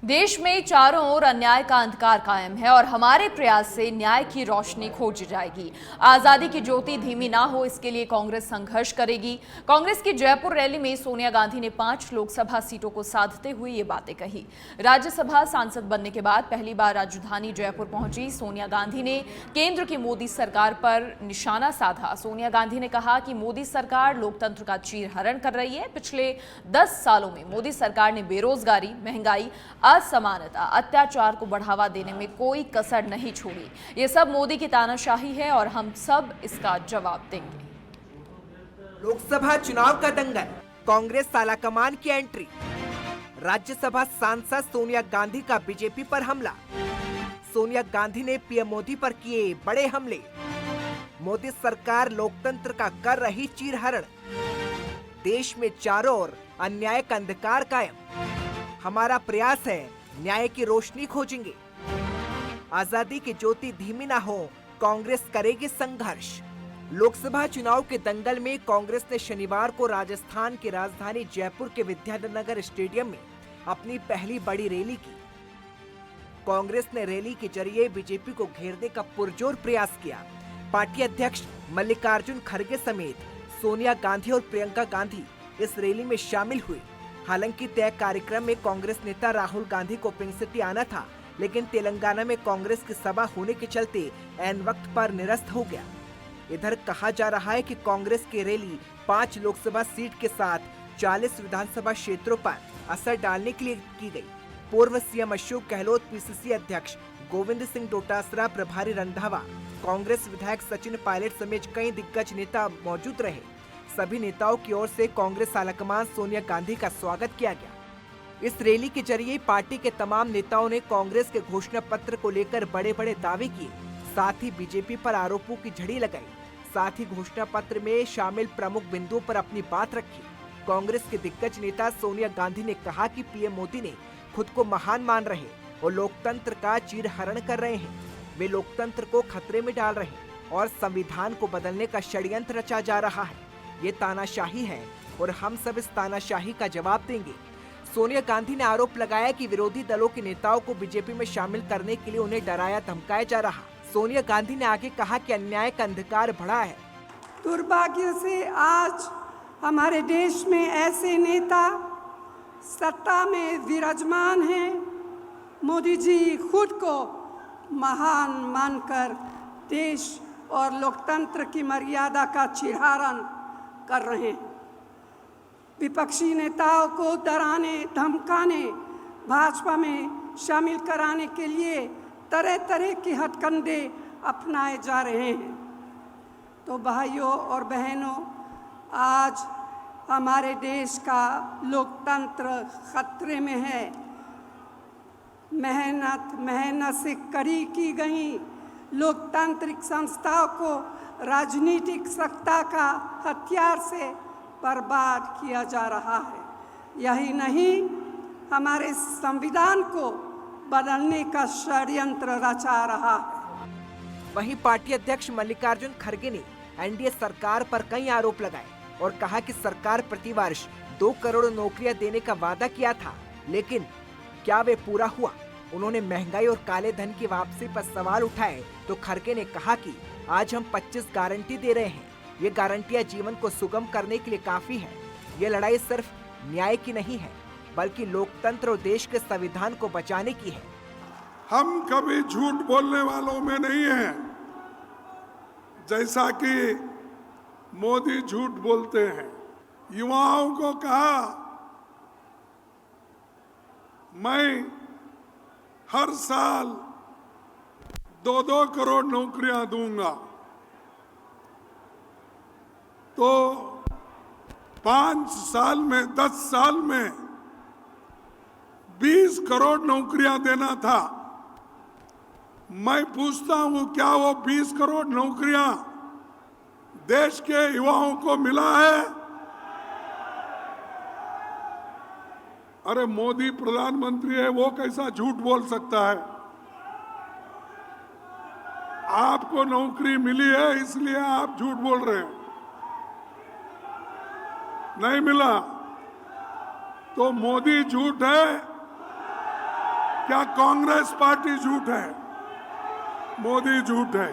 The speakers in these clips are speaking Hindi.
देश में चारों ओर अन्याय का अंधकार कायम है और हमारे प्रयास से न्याय की रोशनी खोजी जाएगी। आजादी की ज्योति धीमी ना हो, इसके लिए कांग्रेस संघर्ष करेगी। कांग्रेस की जयपुर रैली में सोनिया गांधी ने 5 लोकसभा सीटों को साधते हुए ये बातें कही। राज्यसभा सांसद बनने के बाद पहली बार राजधानी जयपुर पहुंची सोनिया गांधी ने केंद्र की मोदी सरकार पर निशाना साधा। सोनिया गांधी ने कहा कि मोदी सरकार लोकतंत्र का चीरहरण कर रही है। पिछले 10 सालों में मोदी सरकार ने बेरोजगारी, महंगाई, असमानता, अत्याचार को बढ़ावा देने में कोई कसर नहीं छोड़ी। ये सब मोदी की तानाशाही है और हम सब इसका जवाब देंगे। लोकसभा चुनाव का दंगल, कांग्रेस तालाकमान की एंट्री, राज्यसभा सांसद सोनिया गांधी का बीजेपी पर हमला, सोनिया गांधी ने पीएम मोदी पर किए बड़े हमले, मोदी सरकार लोकतंत्र का कर रही चीरहरण, देश में चारों ओर अन्याय का अंधकार कायम, हमारा प्रयास है न्याय की रोशनी खोजेंगे, आजादी की ज्योति धीमी ना हो, कांग्रेस करेगी संघर्ष। लोकसभा चुनाव के दंगल में कांग्रेस ने शनिवार को राजस्थान की राजधानी जयपुर के विद्यानगर स्टेडियम में अपनी पहली बड़ी रैली की। कांग्रेस ने रैली के जरिए बीजेपी को घेरने का पुरजोर प्रयास किया। पार्टी अध्यक्ष मल्लिकार्जुन खड़गे समेत सोनिया गांधी और प्रियंका गांधी इस रैली में शामिल हुए। हालांकि तय कार्यक्रम में कांग्रेस नेता राहुल गांधी को पिंक सिटी आना था, लेकिन तेलंगाना में कांग्रेस की सभा होने के चलते ऐन वक्त पर निरस्त हो गया। इधर कहा जा रहा है कि कांग्रेस की रैली 5 लोकसभा सीट के साथ 40 विधानसभा क्षेत्रों पर असर डालने के लिए की गई। पूर्व सीएम अशोक गहलोत, पीसीसी अध्यक्ष गोविंद सिंह डोटासरा, प्रभारी रंधावा, कांग्रेस विधायक सचिन पायलट समेत कई दिग्गज नेता मौजूद रहे। सभी नेताओं की ओर से कांग्रेस आलाकमान सोनिया गांधी का स्वागत किया गया। इस रैली के जरिए पार्टी के तमाम नेताओं ने कांग्रेस के घोषणा पत्र को लेकर बड़े बड़े दावे किए, साथ ही बीजेपी पर आरोपों की झड़ी लगाई। साथ ही घोषणा पत्र में शामिल प्रमुख बिंदुओं पर अपनी बात रखी। कांग्रेस के दिग्गज नेता सोनिया गांधी ने कहा कि पीएम मोदी ने खुद को महान मान रहे और लोकतंत्र का चीरहरण कर रहे हैं। वे लोकतंत्र को खतरे में डाल रहे हैं और संविधान को बदलने का षड्यंत्र रचा जा रहा है। ये तानाशाही है और हम सब इस तानाशाही का जवाब देंगे। सोनिया गांधी ने आरोप लगाया कि विरोधी दलों के नेताओं को बीजेपी में शामिल करने के लिए उन्हें डराया धमकाया जा रहा। सोनिया गांधी ने आगे कहा कि अन्याय का अंधकार बढ़ा है। दुर्भाग्य से आज हमारे देश में ऐसे नेता सत्ता में विराजमान हैं। मोदी जी खुद को महान मानकर देश और लोकतंत्र की मर्यादा का चीरहरण कर रहे हैं। विपक्षी नेताओं को डराने, धमकाने, भाजपा में शामिल कराने के लिए तरह तरह के हथकंडे अपनाए जा रहे हैं। तो भाइयों और बहनों, आज हमारे देश का लोकतंत्र खतरे में है। मेहनत से कड़ी की गई लोकतांत्रिक संस्थाओं को राजनीतिक सत्ता का हथियार से बर्बाद किया जा रहा है। यही नहीं, हमारे संविधान को बदलने का षड्यंत्र रचा रहा है। वहीं पार्टी अध्यक्ष मल्लिकार्जुन खड़गे ने एनडीए सरकार पर कई आरोप लगाए और कहा कि सरकार प्रतिवर्ष 2 करोड़ नौकरियां देने का वादा किया था, लेकिन क्या वे पूरा हुआ? उन्होंने महंगाई और काले धन की वापसी पर सवाल उठाए तो खड़गे ने कहा कि आज हम 25 गारंटी दे रहे हैं। ये गारंटियां जीवन को सुगम करने के लिए काफी है। ये लड़ाई सिर्फ न्याय की नहीं है, बल्कि लोकतंत्र और देश के संविधान को बचाने की है। हम कभी झूठ बोलने वालों में नहीं हैं। जैसा कि मोदी झूठ बोलते हैं। युवाओं को कहा, मैं हर साल 2-2 करोड़ नौकरियां दूंगा, तो 5 साल में, 10 साल में 20 करोड़ नौकरियां देना था। मैं पूछता हूं, क्या वो 20 करोड़ नौकरियां देश के युवाओं को मिला है? अरे मोदी प्रधानमंत्री है, वो कैसा झूठ बोल सकता है? आपको नौकरी मिली है इसलिए आप झूठ बोल रहे हैं। नहीं मिला तो मोदी झूठ है, क्या कांग्रेस पार्टी झूठ है? मोदी झूठ है।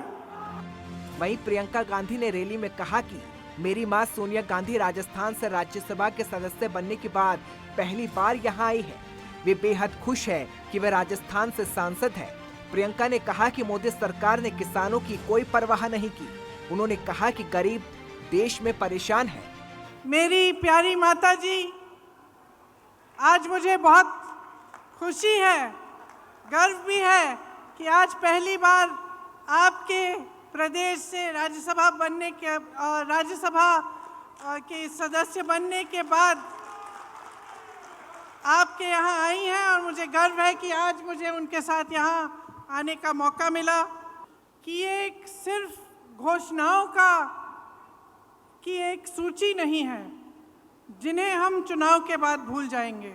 वहीं प्रियंका गांधी ने रैली में कहा कि मेरी मां सोनिया गांधी राजस्थान से राज्यसभा के सदस्य बनने के बाद पहली बार यहां आई है। वे बेहद खुश है कि वे राजस्थान से सांसद है। प्रियंका ने कहा कि मोदी सरकार ने किसानों की कोई परवाह नहीं की। उन्होंने कहा कि गरीब देश में परेशान है। मेरी प्यारी माता जी, आज मुझे बहुत खुशी है, गर्व भी है कि आज पहली बार आपके प्रदेश से राज्यसभा बनने के और राज्यसभा के सदस्य बनने के बाद आपके यहाँ आई हैं और मुझे गर्व है कि आज मुझे उनके साथ यहाँ आने का मौका मिला। कि ये एक सिर्फ घोषणाओं की एक सूची नहीं है जिन्हें हम चुनाव के बाद भूल जाएंगे।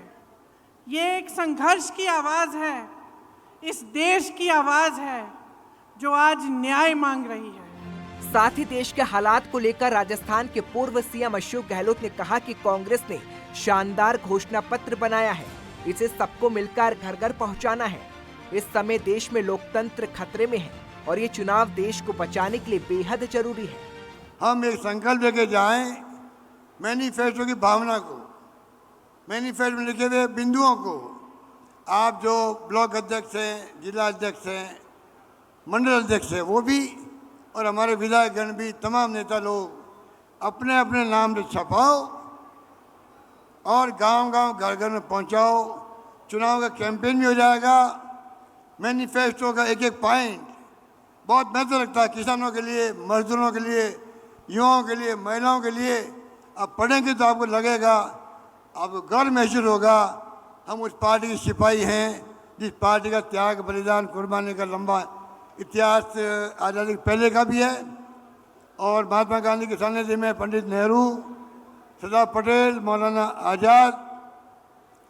ये एक संघर्ष की आवाज़ है, इस देश की आवाज़ है जो आज न्याय मांग रही है। साथ ही देश के हालात को लेकर राजस्थान के पूर्व सीएम अशोक गहलोत ने कहा कि कांग्रेस ने शानदार घोषणा पत्र बनाया है, इसे सबको मिलकर घर घर पहुंचाना है। इस समय देश में लोकतंत्र खतरे में है और ये चुनाव देश को बचाने के लिए बेहद जरूरी है। हम एक संकल्प लेके जाएं, मैनिफेस्टो की भावना को, मैनिफेस्टो में लिखे हुए बिंदुओं को। आप जो ब्लॉक अध्यक्ष हैं, जिला अध्यक्ष हैं, मंडल अध्यक्ष हैं, वो भी और हमारे विधायकगण भी, तमाम नेता लोग अपने अपने नाम से छपाओ और गांव-गांव, घर-घर में पहुंचाओ। चुनाव का कैंपेन भी हो जाएगा। मैनिफेस्टो का एक एक पॉइंट बहुत महत्व रखता है किसानों के लिए, मजदूरों के लिए, युवाओं के लिए, महिलाओं के लिए। आप पढ़ेंगे तो आपको लगेगा, आपको गर्व महसूस होगा हम उस पार्टी के सिपाही हैं जिस पार्टी का त्याग, बलिदान, कुर्बानी का लंबा इतिहास आज़ादी के पहले का भी है। और महात्मा गांधी के सानिध्य में पंडित नेहरू, सरदार पटेल, मौलाना आज़ाद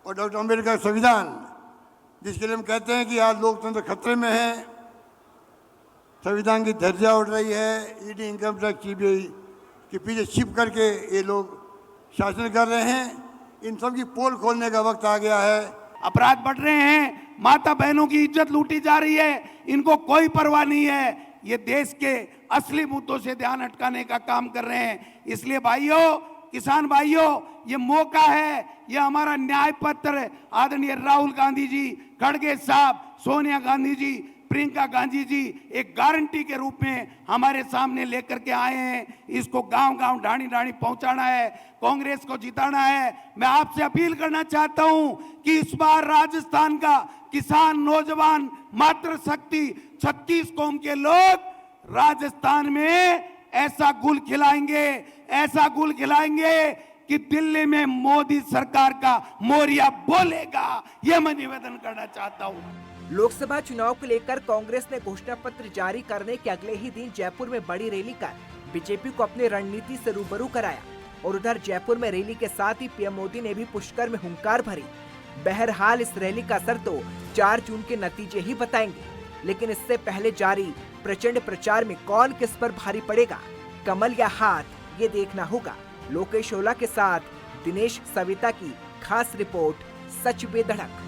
और डॉक्टर अम्बेडकर संविधान, जिसके लिए हम कहते हैं कि आज लोकतंत्र खतरे में है। संविधान की धज्जियां उड़ रही है। ईडी, इनकम टैक्स, सीबीआई के पीछे छिप करके ये लोग शासन कर रहे हैं। इन सब की पोल खोलने का वक्त आ गया है। अपराध बढ़ रहे हैं, माता बहनों की इज्जत लूटी जा रही है, इनको कोई परवाह नहीं है। ये देश के असली मुद्दों से ध्यान हटकाने का काम कर रहे हैं। इसलिए भाइयों, किसान भाइयों, ये मौका है, ये हमारा न्याय पत्र आदरणीय राहुल गांधी जी, खड़गे साहब, सोनिया गांधी जी, प्रियंका गांधी जी एक गारंटी के रूप में हमारे सामने लेकर के आए हैं। इसको गांव-गांव, ढाणी-ढाणी पहुंचाना है, कांग्रेस को जिताना है। मैं आपसे अपील करना चाहता हूं कि इस बार राजस्थान का किसान, नौजवान, मातृशक्ति, 36 कौम के लोग राजस्थान में ऐसा गुल खिलाएंगे, ऐसा गुल खिलाएंगे कि दिल्ली में मोदी सरकार का मोरिया बोलेगा। यह मैं निवेदन करना चाहता हूं। लोकसभा चुनाव को लेकर कांग्रेस ने घोषणा पत्र जारी करने के अगले ही दिन जयपुर में बड़ी रैली कर बीजेपी को अपनी रणनीति से रूबरू कराया। और उधर जयपुर में रैली के साथ ही पीएम मोदी ने भी पुष्कर में हुंकार भरी। बहरहाल इस रैली का असर तो 4 जून के नतीजे ही बताएंगे, लेकिन इससे पहले जारी प्रचंड प्रचार में कौन किस पर भारी पड़ेगा, कमल या हाथ, ये देखना होगा। लोकेश ओला के साथ दिनेश सविता की खास रिपोर्ट, सच बेधड़क।